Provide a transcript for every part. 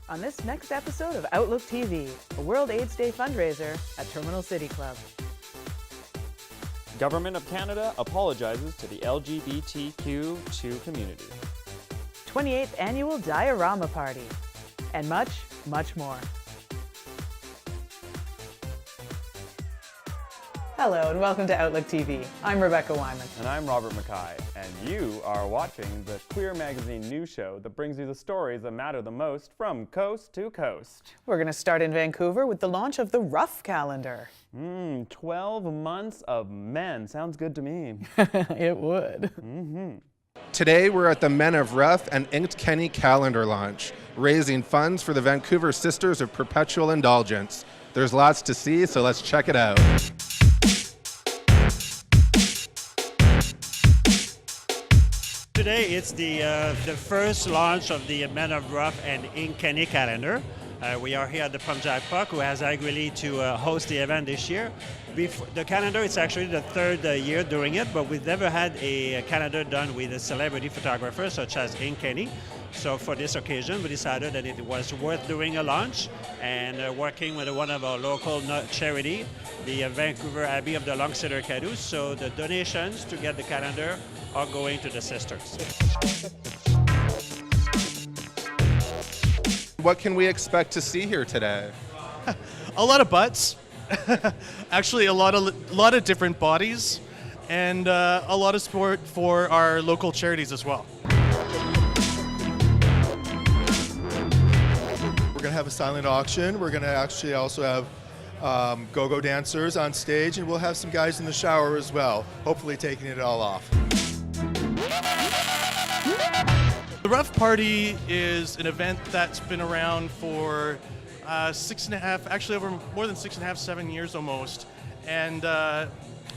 on this next episode of Outlook TV, a World AIDS Day fundraiser at Terminal City Club. Government of Canada apologizes to the LGBTQ2 community. 28th Annual Diorama Party, and much, much more. Hello and welcome to Outlook TV. I'm Rebecca Wyman. And I'm Robert Mackay, and you are watching the Queer Magazine news show that brings you the stories that matter the most from coast to coast. We're going to start in Vancouver with the launch of the Ruff calendar. 12 months of men. Sounds good to me. It would. Today we're at the Men of Ruff and Inked Kenny calendar launch, raising funds for the Vancouver Sisters of Perpetual Indulgence. There's lots to see, so let's check it out. Today it's the first launch of the Men of Ruff and Inked Kenny calendar. We are here at the PGLAG Park, who has agreed to host the event this year. The calendar is actually the third year doing it, but we've never had a calendar done with a celebrity photographer such as Inked Kenny. So for this occasion, we decided that it was worth doing a launch and working with one of our local charity, the Vancouver Abbey of the Long-Sitter Cadus. So the donations to get the calendar are going to the sisters. What can we expect to see here today? A lot of butts, actually a lot of different bodies, and a lot of support for our local charities as well. We're going to have a silent auction. We're going to actually also have go-go dancers on stage, and we'll have some guys in the shower as well, hopefully taking it all off. The Ruff Party is an event that's been around for 6.5, actually over more than 6.5, 7 years almost. And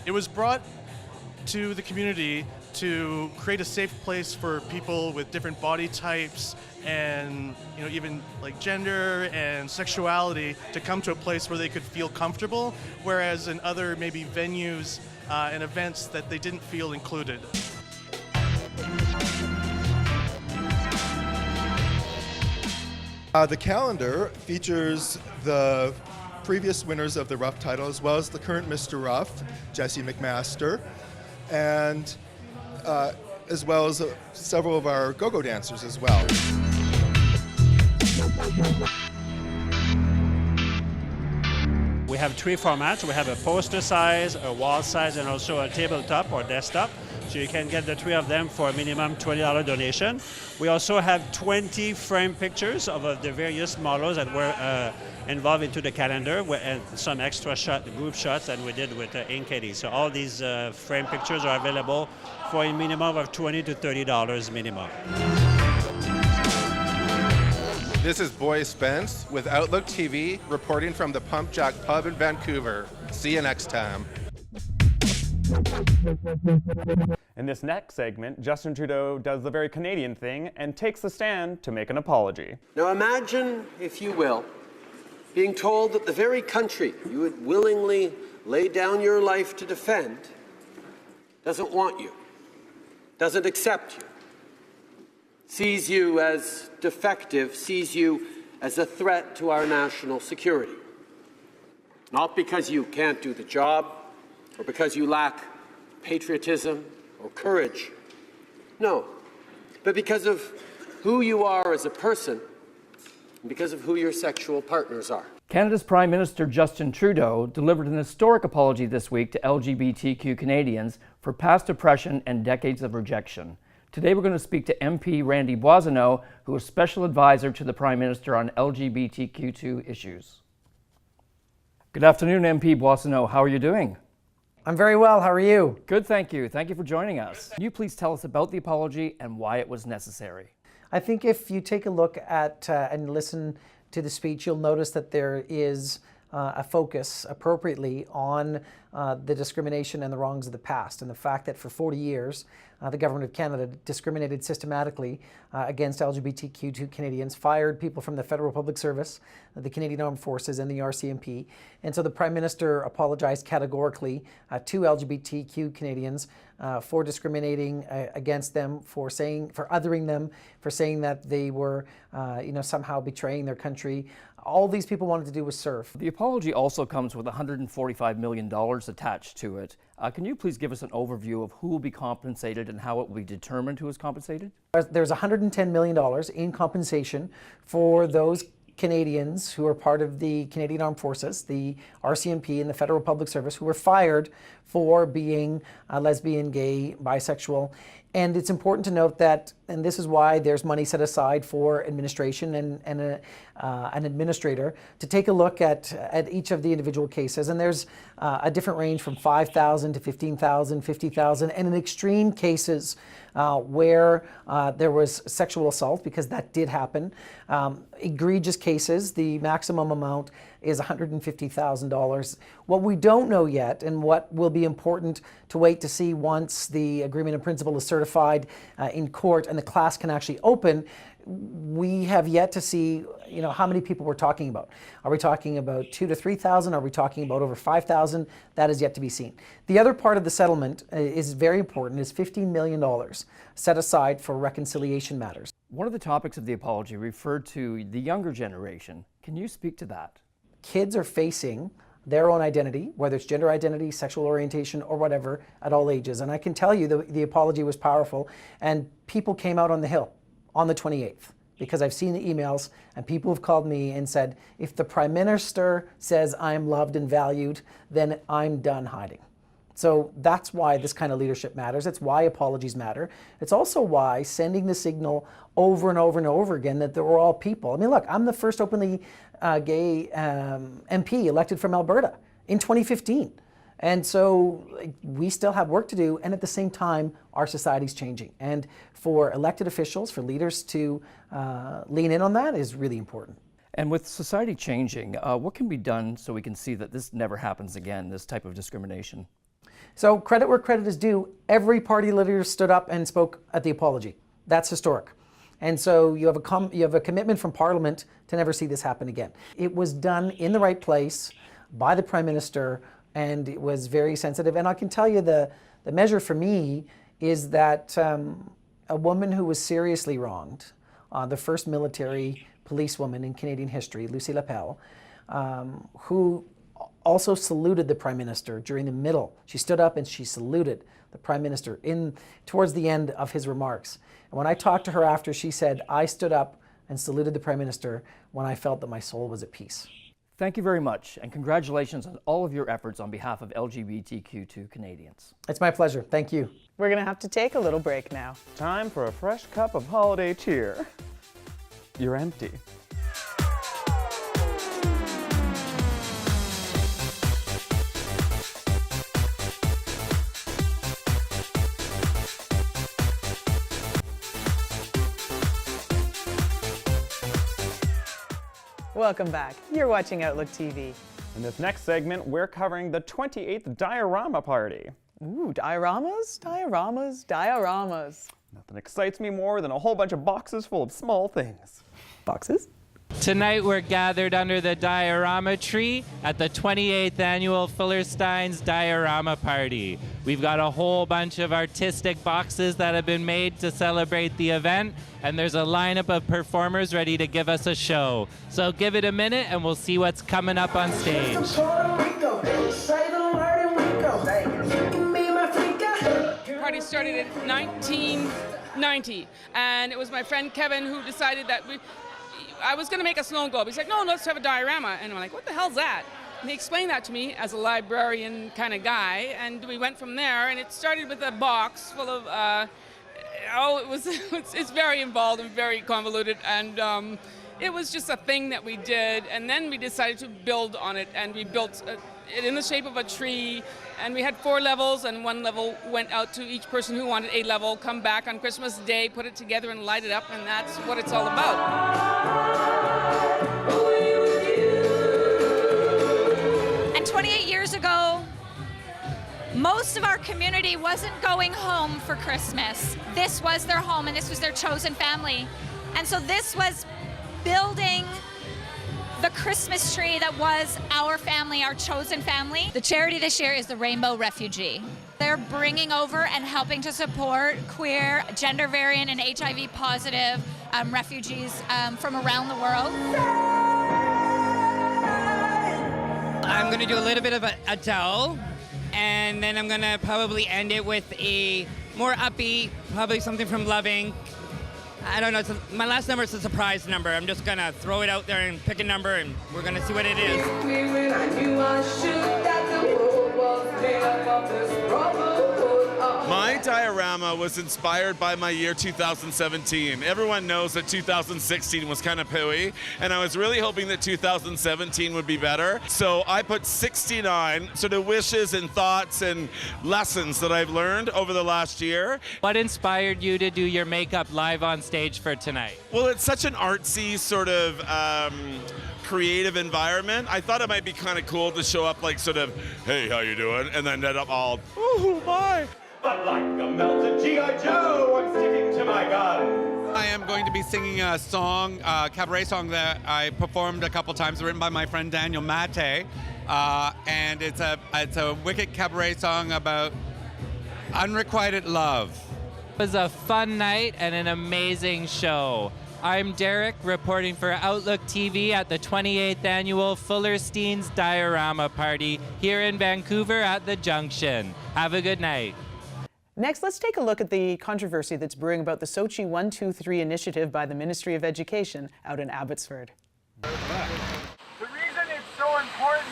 it was brought to the community to create a safe place for people with different body types and even like gender and sexuality to come to a place where they could feel comfortable, whereas in other maybe venues and events that they didn't feel included. The calendar features the previous winners of the Ruff title, as well as the current Mr. Ruff, Jesse McMaster, and as well as several of our go-go dancers as well. We have three formats. We have a poster size, a wall size, and also a tabletop or desktop. So you can get the three of them for a minimum $20 donation. We also have 20 frame pictures of the various models that were involved into the calendar, and some extra group shots that we did with Inked Kenny. So all these frame pictures are available for a minimum of $20 to $30 minimum. This is Boy Spence with Outlook TV, reporting from the Pump Jack Pub in Vancouver. See you next time. In this next segment, Justin Trudeau does the very Canadian thing and takes the stand to make an apology. Now imagine, if you will, being told that the very country you would willingly lay down your life to defend doesn't want you, doesn't accept you, sees you as defective, sees you as a threat to our national security. Not because you can't do the job, or because you lack patriotism or courage. No, but because of who you are as a person, and because of who your sexual partners are. Canada's Prime Minister Justin Trudeau delivered an historic apology this week to LGBTQ Canadians for past oppression and decades of rejection. Today we're going to speak to MP Randy Boissonnault, who is Special Advisor to the Prime Minister on LGBTQ2 issues. Good afternoon, MP Boissonnault. How are you doing? I'm very well. How are you? Good, thank you. Thank you for joining us. Can you please tell us about the apology and why it was necessary? I think if you take a look at and listen to the speech, you'll notice that there is a focus appropriately on the discrimination and the wrongs of the past, and the fact that for 40 years the Government of Canada discriminated systematically against LGBTQ2 Canadians, fired people from the Federal Public Service, the Canadian Armed Forces, and the RCMP. And so the Prime Minister apologized categorically to LGBTQ Canadians for discriminating against them, for othering them, for saying that they were somehow betraying their country. All these people wanted to do was serve. The apology also comes with $145 million attached to it. Can you please give us an overview of who will be compensated and how it will be determined who is compensated? There's $110 million in compensation for those Canadians who are part of the Canadian Armed Forces, the RCMP, and the Federal Public Service, who were fired for being lesbian, gay, bisexual. And it's important to note that, and this is why there's money set aside for administration and an administrator to take a look at each of the individual cases. And there's a different range from $5,000 to $15,000, $50,000, and in extreme cases where there was sexual assault, because that did happen. Egregious cases, the maximum amount is $150,000. What we don't know yet, and what will be important to wait to see once the agreement in principle is certified in court and the class can actually open, we have yet to see, how many people we're talking about. Are we talking about 2,000 to 3,000? Are we talking about over 5,000? That is yet to be seen. The other part of the settlement is very important, is $15 million set aside for reconciliation matters. One of the topics of the apology referred to the younger generation. Can you speak to that? Kids are facing their own identity, whether it's gender identity, sexual orientation, or whatever, at all ages. And I can tell you the apology was powerful, and people came out on the Hill on the 28th, because I've seen the emails and people have called me and said, if the Prime Minister says I'm loved and valued, then I'm done hiding. So that's why this kind of leadership matters. It's why apologies matter. It's also why sending the signal over and over and over again that we're all people. I mean, look, I'm the first openly gay MP elected from Alberta in 2015. And so we still have work to do, and at the same time, our society's changing. And for elected officials, for leaders to lean in on that is really important. And with society changing, what can be done so we can see that this never happens again, this type of discrimination? So credit where credit is due. Every party leader stood up and spoke at the apology. That's historic. And so you have a commitment from Parliament to never see this happen again. It was done in the right place by the Prime Minister, and it was very sensitive. And I can tell you the measure for me is that a woman who was seriously wronged, the first military policewoman in Canadian history, Lucy Lapel, who also saluted the Prime Minister during the middle. She stood up and she saluted the Prime Minister towards the end of his remarks. And when I talked to her after, she said, I stood up and saluted the Prime Minister when I felt that my soul was at peace. Thank you very much, and congratulations on all of your efforts on behalf of LGBTQ2 Canadians. It's my pleasure. Thank you. We're going to have to take a little break now. Time for a fresh cup of holiday cheer. You're empty. Welcome back. You're watching Outlook TV. In this next segment, we're covering the 28th Diorama Party. Ooh, dioramas, dioramas, dioramas. Nothing excites me more than a whole bunch of boxes full of small things. Boxes? Tonight we're gathered under the diorama tree at the 28th annual Fullerstein's Diorama Party. We've got a whole bunch of artistic boxes that have been made to celebrate the event, and there's a lineup of performers ready to give us a show. So give it a minute and we'll see what's coming up on stage. The party started in 1990, and it was my friend Kevin who decided that I was going to make a snow globe. He's like, no, let's have a diorama. And I'm like, what the hell's that? And he explained that to me as a librarian kind of guy, and we went from there, and it started with a box full of, it's very involved and very convoluted, and it was just a thing that we did, and then we decided to build on it, and we built it in the shape of a tree, and we had 4 levels, and 1 level went out to each person who wanted a level, come back on Christmas Day, put it together and light it up, and that's what it's all about. most of our community wasn't going home for Christmas. This was their home and this was their chosen family. And so this was building the Christmas tree that was our family, our chosen family. The charity this year is the Rainbow Refugee. They're bringing over and helping to support queer, gender variant, and HIV positive refugees from around the world. I'm going to do a little bit of Adele, and then I'm going to probably end it with a more upbeat, probably something from Loving. I don't know, my last number is a surprise number. I'm just going to throw it out there and pick a number, and we're going to see what it is. My diorama was inspired by my year 2017. Everyone knows that 2016 was kind of pooey, and I was really hoping that 2017 would be better. So I put 69 sort of wishes and thoughts and lessons that I've learned over the last year. What inspired you to do your makeup live on stage for tonight? Well, it's such an artsy sort of creative environment. I thought it might be kind of cool to show up like sort of, hey, how you doing? And then end up all, ooh, my. But like a melted G.I. Joe, I'm sticking to my guns. I am going to be singing a song, a cabaret song that I performed a couple times, written by my friend Daniel Mate, and it's a wicked cabaret song about unrequited love. It was a fun night and an amazing show. I'm Derek, reporting for OutlookTV at the 28th Annual Fullerstein's Diorama Party here in Vancouver at the Junction. Have a good night. Next, let's take a look at the controversy that's brewing about the SOGI 123 initiative by the Ministry of Education out in Abbotsford. The reason it's so important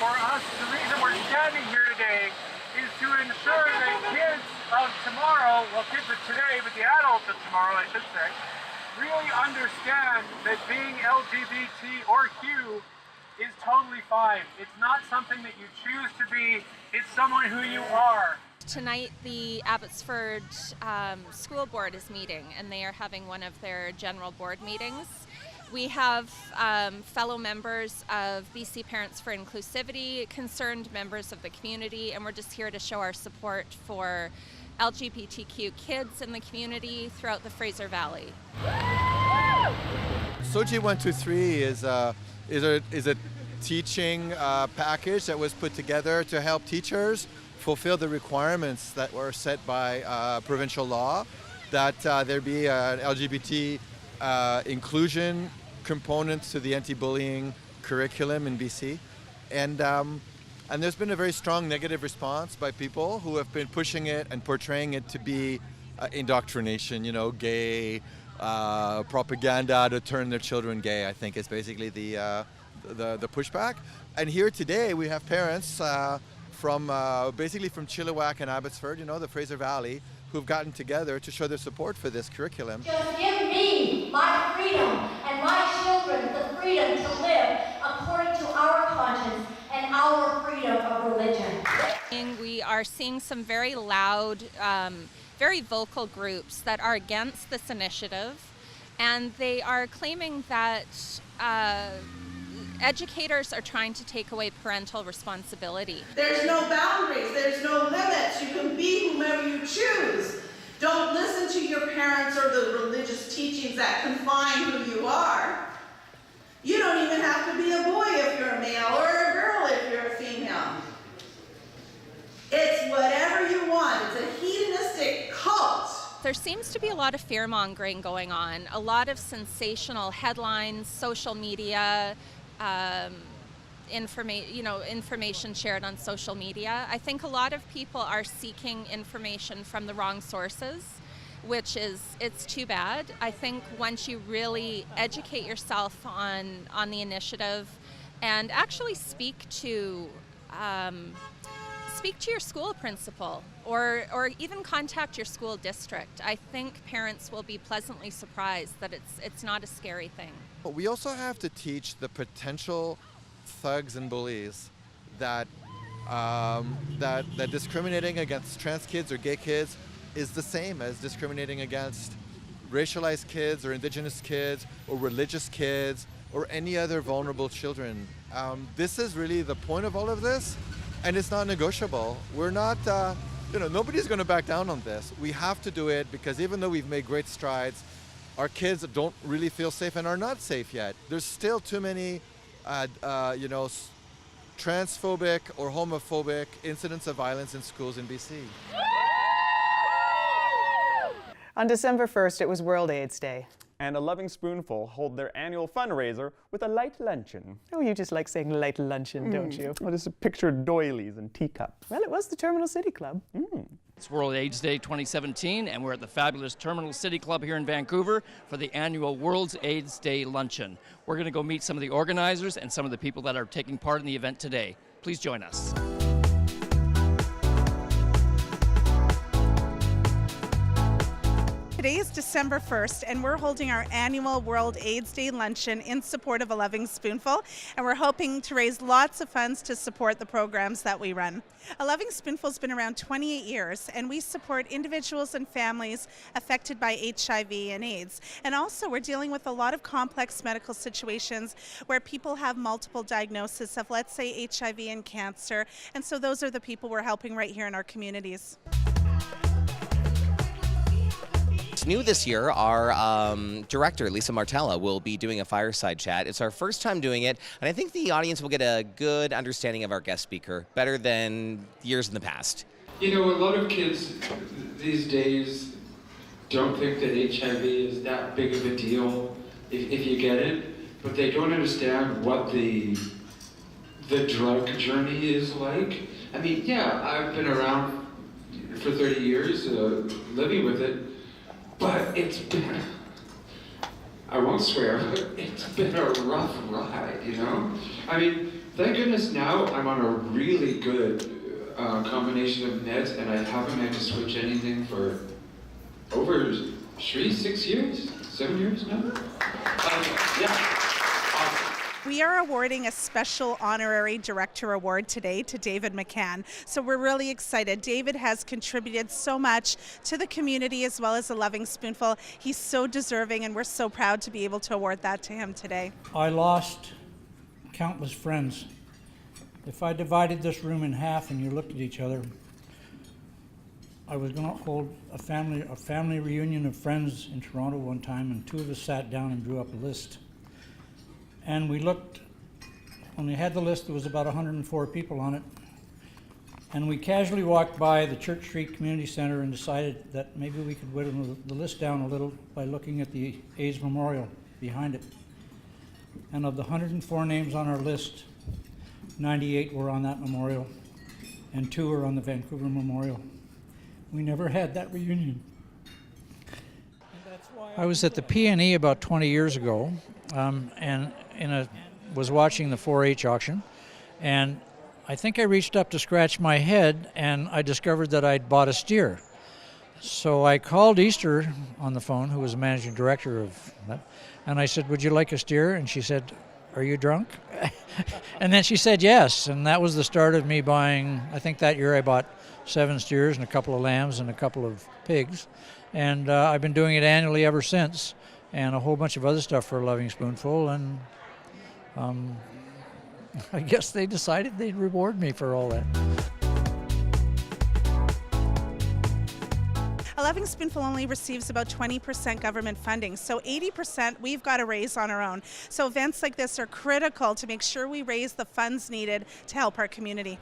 for us, the reason we're standing here today, is to ensure that kids of tomorrow, well, kids of today, but the adults of tomorrow, I should say, really understand that being LGBT or Q is totally fine. It's not something that you choose to be, it's someone who you are. Tonight the Abbotsford School Board is meeting, and they are having one of their general board meetings. We have fellow members of BC Parents for Inclusivity, concerned members of the community, and we're just here to show our support for LGBTQ kids in the community throughout the Fraser Valley. SOGI 123 is a teaching package that was put together to help teachers fulfill the requirements that were set by provincial law, that there be an LGBT inclusion component to the anti-bullying curriculum in BC. And there's been a very strong negative response by people who have been pushing it and portraying it to be indoctrination, you know, gay propaganda to turn their children gay, I think is basically the pushback. And here today we have parents from basically from Chilliwack and Abbotsford, you know, the Fraser Valley, who've gotten together to show their support for this curriculum. Just give me my freedom and my children the freedom to live according to our conscience and our freedom of religion. We are seeing some very loud, very vocal groups that are against this initiative, and they are claiming that educators are trying to take away parental responsibility. There's no boundaries, there's no limits. You can be whomever you choose. Don't listen to your parents or the religious teachings that confine who you are. You don't even have to be a boy if you're a male or a girl if you're a female. It's whatever you want. It's a hedonistic cult. There seems to be a lot of fear-mongering going on, a lot of sensational headlines, social media, information shared on social media. I think a lot of people are seeking information from the wrong sources, which is, it's too bad. I think once you really educate yourself on the initiative and actually speak to your school principal or even contact your school district, I think parents will be pleasantly surprised that it's not a scary thing. We also have to teach the potential thugs and bullies that discriminating against trans kids or gay kids is the same as discriminating against racialized kids or indigenous kids or religious kids or any other vulnerable children. This is really the point of all of this, and it's not negotiable. We're not, nobody's going to back down on this. We have to do it because even though we've made great strides, our kids don't really feel safe and are not safe yet. There's still too many, transphobic or homophobic incidents of violence in schools in BC. On December 1st, it was World AIDS Day. And A Loving Spoonful hold their annual fundraiser with a light luncheon. Oh, you just like saying light luncheon, don't you? I just picture doilies and teacups. Well, it was the Terminal City Club. It's World AIDS Day 2017, and we're at the fabulous Terminal City Club here in Vancouver for the annual World AIDS Day luncheon. We're going to go meet some of the organizers and some of the people that are taking part in the event today. Please join us. Today is December 1st, and we're holding our annual World AIDS Day luncheon in support of A Loving Spoonful, and we're hoping to raise lots of funds to support the programs that we run. A Loving Spoonful's been around 28 years, and we support individuals and families affected by HIV and AIDS. And also, we're dealing with a lot of complex medical situations where people have multiple diagnoses of, let's say, HIV and cancer, and so those are the people we're helping right here in our communities. New this year, our director, Lisa Martella, will be doing a fireside chat. It's our first time doing it, and I think the audience will get a good understanding of our guest speaker, better than years in the past. You know, a lot of kids these days don't think that HIV is that big of a deal if you get it, but they don't understand what the drug journey is like. I mean, yeah, I've been around for 30 years living with it, but it's been, I won't swear, but it's been a rough ride, you know? I mean, thank goodness now I'm on a really good combination of meds, and I haven't had to switch anything for over 6 years, 7 years now? Yeah. We are awarding a special honorary director award today to David McCann. So we're really excited. David has contributed so much to the community as well as A Loving Spoonful. He's so deserving, and we're so proud to be able to award that to him today. I lost countless friends. If I divided this room in half and you looked at each other, I was going to hold a family reunion of friends in Toronto one time, and two of us sat down and drew up a list. And we looked, when we had the list, there was about 104 people on it. And we casually walked by the Church Street Community Center and decided that maybe we could whittle the list down a little by looking at the AIDS Memorial behind it. And of the 104 names on our list, 98 were on that memorial, and 2 were on the Vancouver Memorial. We never had that reunion. I was at the PNE about 20 years ago, and was watching the 4-H auction, and I think I reached up to scratch my head, and I discovered that I'd bought a steer. So I called Easter on the phone, who was the managing director of that, and I said, "Would you like a steer?" And she said, "Are you drunk?" And then she said yes, and that was the start of me buying. I think that year I bought 7 steers and a couple of lambs and a couple of pigs, and I've been doing it annually ever since, and a whole bunch of other stuff for A Loving Spoonful, and I guess they decided they'd reward me for all that. A Loving Spoonful only receives about 20% government funding, so 80% we've got to raise on our own. So events like this are critical to make sure we raise the funds needed to help our community.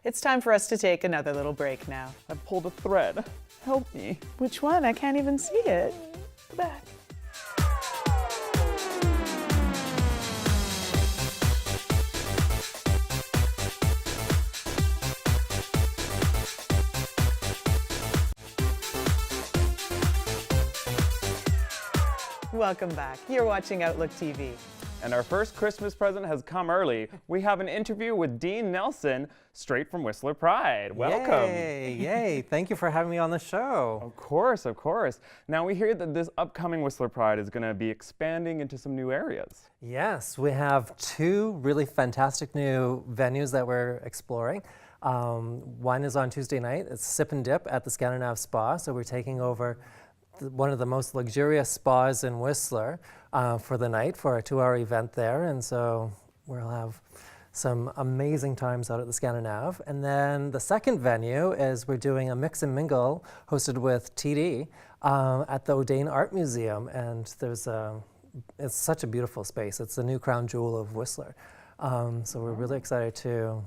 It's time for us to take another little break now. I pulled a thread. Help me. Which one? I can't even see it. Go back. Welcome back. You're watching Outlook TV. And our first Christmas present has come early. We have an interview with Dean Nelson, straight from Whistler Pride. Welcome. Yay, yay. Thank you for having me on the show. Of course, of course. Now we hear that this upcoming Whistler Pride is going to be expanding into some new areas. Yes, we have 2 really fantastic new venues that we're exploring. One is on Tuesday night. It's Sip and Dip at the Scandinav Spa. So we're taking over one of the most luxurious spas in Whistler for the night for a 2-hour event there. And so we'll have some amazing times out at the Scandinave. And then the second venue is we're doing a mix and mingle hosted with TD at the O'Dane Art Museum. And it's such a beautiful space. It's the new crown jewel of Whistler. So we're really excited to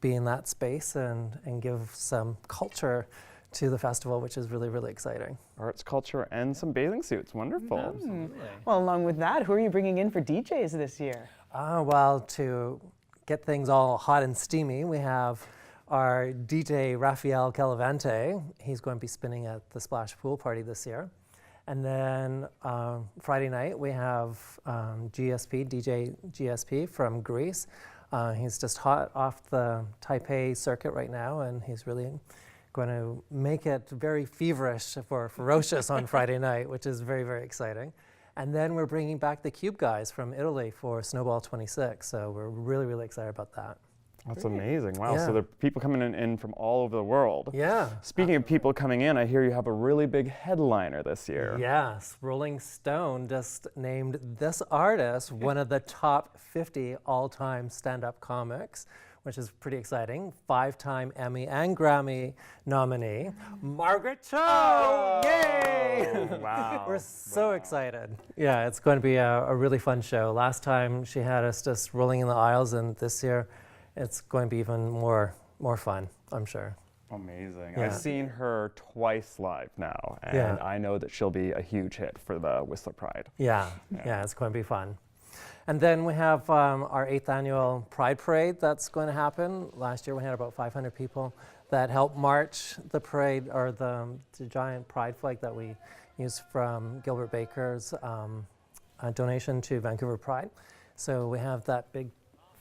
be in that space and give some culture to the festival, which is really, really exciting. Arts, culture, and some bathing suits. Wonderful. Absolutely. Well, along with that, who are you bringing in for DJs this year? Well, to get things all hot and steamy, we have our DJ Rafael Calavante. He's going to be spinning at the Splash Pool Party this year. And then Friday night, we have DJ GSP from Greece. He's just hot off the Taipei circuit right now, and he's really going to make it very feverish or ferocious on Friday night, which is very, very exciting. And then we're bringing back the Cube guys from Italy for Snowball 26, so we're really, really excited about that. That's amazing. Wow, Yeah. so there are people coming in from all over the world. Yeah. Speaking of people coming in, I hear you have a really big headliner this year. Yes, Rolling Stone just named this artist one of the top 50 all-time stand-up comics, which is pretty exciting. 5-time Emmy and Grammy nominee, Margaret Cho! Oh, Yay! wow. We're so excited. Yeah, it's going to be a really fun show. Last time she had us just rolling in the aisles, and this year it's going to be even more fun, I'm sure. Amazing. Yeah. I've seen her twice live now, and Yeah. I know that she'll be a huge hit for the Whistler Pride. Yeah, it's going to be fun. And then we have our 8th annual Pride Parade that's going to happen. Last year we had about 500 people that helped march the parade, or the giant pride flag that we used from Gilbert Baker's donation to Vancouver Pride. So we have that big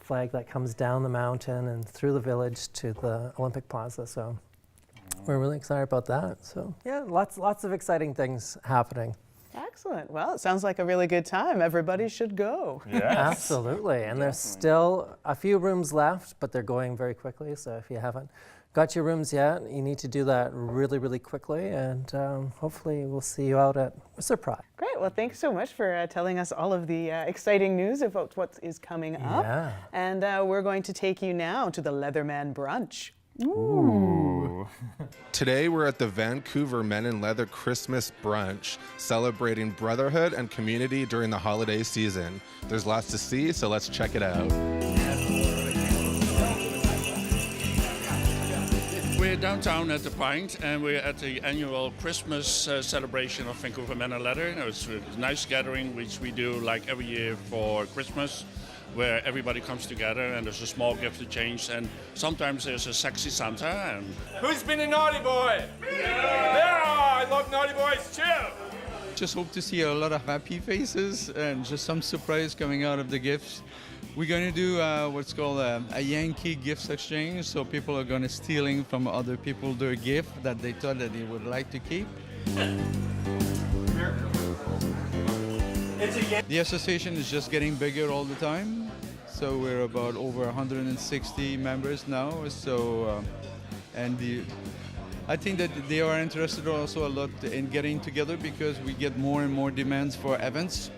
flag that comes down the mountain and through the village to the Olympic Plaza. So we're really excited about that. So yeah, lots of exciting things happening. Excellent. Well, it sounds like a really good time. Everybody should go. Yes. Absolutely. And there's still a few rooms left, but they're going very quickly. So if you haven't got your rooms yet, you need to do that really, really quickly. And hopefully we'll see you out at Whistler Pride. Great. Well, thanks so much for telling us all of the exciting news about what is coming up. Yeah. And we're going to take you now to the Leatherman Brunch. Ooh. Today we're at the Vancouver Men in Leather Christmas Brunch, celebrating brotherhood and community during the holiday season. There's lots to see, so let's check it out. We're downtown at the Pint, and we're at the annual Christmas celebration of Vancouver Men in Leather. It's a nice gathering, which we do like every year for Christmas, where everybody comes together and there's a small gift exchange, and sometimes there's a sexy Santa. And Who's been a naughty boy? Yeah, I love naughty boys too. Just hope to see a lot of happy faces and just some surprise coming out of the gifts. We're going to do what's called a Yankee gifts exchange, so people are going to stealing from other people their gift that they thought that they would like to keep. The association is just getting bigger all the time, so we're about over 160 members now. So, I think that they are interested also a lot in getting together because we get more and more demands for events.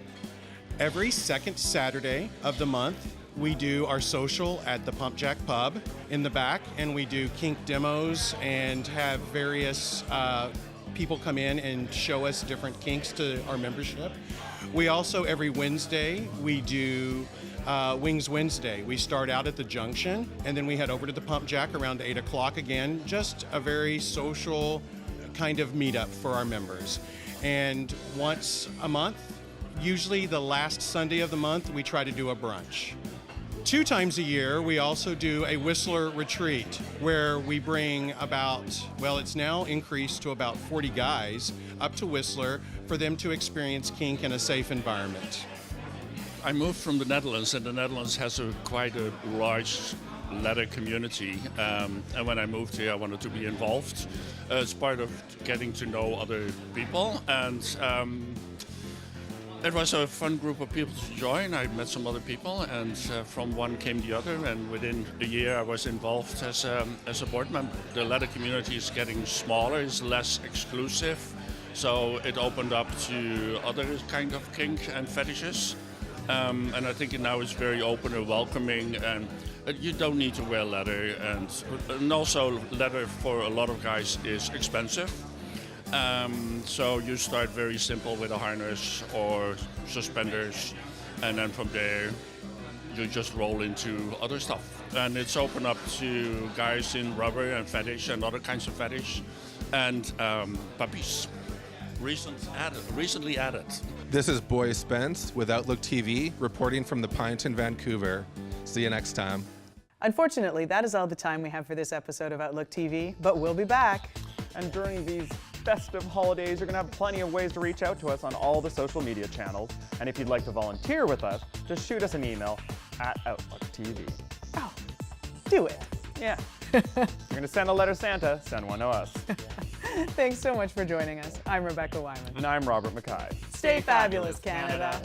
Every second Saturday of the month, we do our social at the Pump Jack Pub in the back, and we do kink demos and have various people come in and show us different kinks to our membership. We also, every Wednesday, we do Wings Wednesday. We start out at the Junction, and then we head over to the Pump Jack around 8 o'clock again, just a very social kind of meetup for our members. And once a month, usually the last Sunday of the month, we try to do a brunch. 2 times a year, we also do a Whistler retreat where we bring about, well, it's now increased to about 40 guys up to Whistler for them to experience kink in a safe environment. I moved from the Netherlands, and the Netherlands has quite a large leather community. And when I moved here, I wanted to be involved as part of getting to know other people. And it was a fun group of people to join. I met some other people, and from one came the other, and within a year I was involved as a board member. The leather community is getting smaller, it's less exclusive. So it opened up to other kind of kink and fetishes. And I think it now is very open and welcoming, and you don't need to wear leather, and also leather for a lot of guys is expensive. So you start very simple with a harness or suspenders, and then from there you just roll into other stuff. And it's open up to guys in rubber and fetish and other kinds of fetish, and puppies. Recently added. This is Boy Spence with Outlook TV reporting from the Pint in Vancouver. See you next time. Unfortunately, that is all the time we have for this episode of Outlook TV, but we'll be back. And during these festive holidays, you're going to have plenty of ways to reach out to us on all the social media channels. And if you'd like to volunteer with us, just shoot us an email at OutlookTV. Oh, do it. Yeah. You're going to send a letter Santa, send one to us. Thanks so much for joining us. I'm Rebecca Wyman. And I'm Robert Mackay. Stay fabulous, Canada.